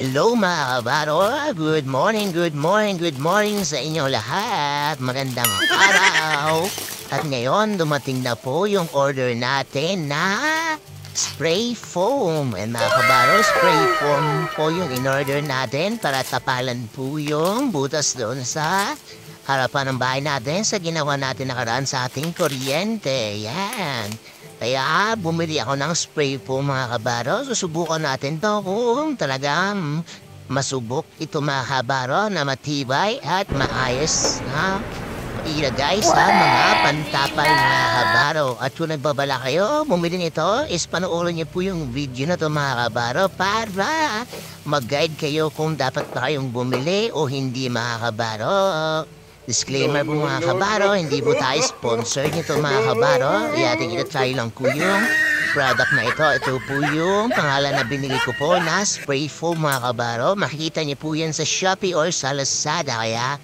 Hello mga kabaro, good morning, good morning sa inyo lahat. Magandang araw. At ngayon dumating na po yung order natin na spray foam. And mga kabaro, spray foam po yung in-order natin para tapalan po yung butas doon sa harapan ng bahay natin sa ginawa natin nakaraan sa ating kuryente. Yan. Kaya bumili ako ng spray po mga kabaro. Susubukan natin to kung talagang masubok ito mga kabaro na matibay at maayos na ilagay sa mga pantapal mga kabaro. At kung nagbabala kayo, bumili nito is panoorin niyo po yung video na to mga kabaro para mag-guide kayo kung dapat pa kayong bumili o hindi mga kabaro. Disclaimer po mga kabaro, hindi po tayo sponsor nito mga kabaro. Iating ita-try lang po yung product na ito. Ito po yung pangalan na binili ko po na spray foam mga kabaro. Makikita niyo po yan sa Shopee or sa Lazada. Kaya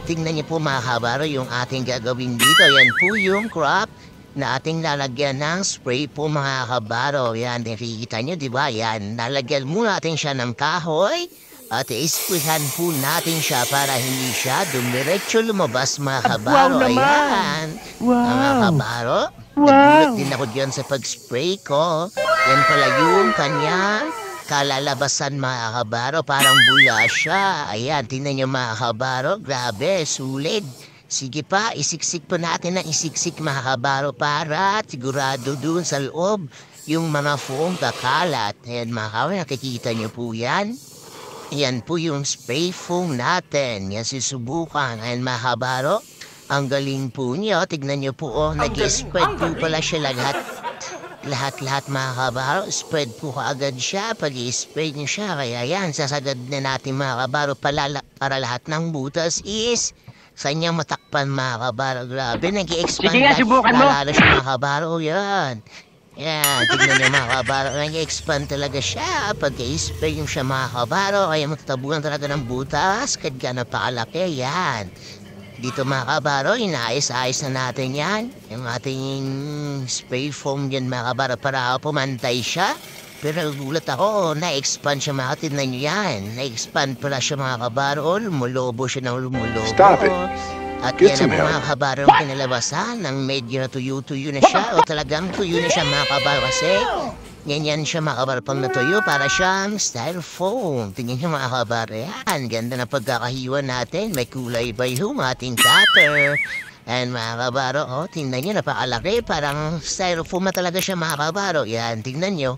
tingnan niyo po mga kabaro yung ating gagawin dito. Yan po yung crop na ating lalagyan ng spray po mga kabaro. Yan, nakikita niyo diba? Yan, lalagyan muna natin siya ng kahoy. At ispuhan po natin siya para hindi siya dumiretso lumabas mga kabaro. Wow naman! Ayan. Wow! Mga kabaro. Wow! Nagulat din ako dyan sa pag-spray ko. Yan pala yung kanyang kalalabasan mga kabaro. Parang bula siya. Ayan, tingnan nyo mga kabaro. Grabe, sulit. Sige pa, isiksik po natin ng isiksik mga kabaro para sigurado dun sa loob yung mga foam kakalat. Ayan mga kabaro, nakikita nyo po yan. Yan po yung spray foam natin. Yan susubukan. Ayan mga kabaro. Ang galing po niyo. Tignan niyo po oh. Nag-spread po pala siya lahat. Lahat mga kabaro. Spread po kaagad siya. Pag-i-spray niyo siya. Kaya yan. Sasagad na natin mga kabaro. Para lahat ng butas is sa inyong matakpan mga kabaro. Grabe. Nag-i-expand. Sige nga, subukan mo. Lalo siya mga kabaro. Yan. Yan, tignan niyo mga kabaro, nag-expand talaga siya. Pag-i-spray yung siya mga kabaro, kaya magtatabunan talaga ng butas, kahit gano'n pakalaki, yan. Dito mga kabaro, inaayos-ayos na natin yan. Yung ating spray foam yan mga kabaro, para pumantay siya. Pero nagulat ako, na-expand siya mga, tignan niyo yan. Na-expand pala siya mga kabaro, lumulobo siya ng lumulobo. Stop it. At Get yan ang some help. mga kabaro ang kinalabasan ng medyo na tuyo-tuyo na siya o talagang tuyo na siya mga kabaro kasi ganyan siya mga kabaro pang natuyo para siyang styrofoam. Tingnan niyo mga kabaro yan. Ganda na pagkakahiwa natin. May kulay ba yung ating cutter? And mga kabaro, oh, tingnan niyo napakalaki. Parang styrofoam na talaga siya mga kabaro. Yan, tingnan niyo.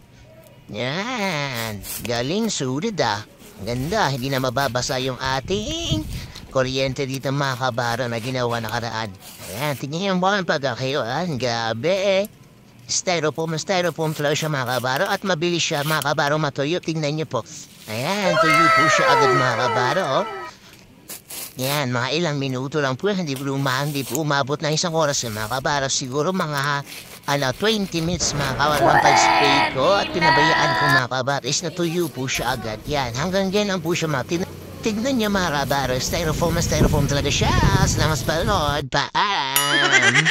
Yan. Galing sulit ah. Ganda. Hindi na mababasa yung ating kuryente dito mga kabaro na ginawa nakaraan. Ayan, tingnan niyo ang pagkakayuan. Gabi eh. Styrofoam talaga siya mga kabaro at mabilis siya mga kabaro matuyo. Tingnan niyo po. Ayan, tuyo po siya agad mga kabaro. Oh. Ayan, mga ilang minuto lang po. Hindi po umabot na isang oras mga kabaro. Siguro mga 20 minutes mga kabaro ang pag-spray ko at pinabayaan ko mga kabaro is natuyo po siya agad. Yan, hanggang dyan lang po siya tignan niyo mga kabaro, styrofoam talaga siya. Salamat sa panood. Paalam!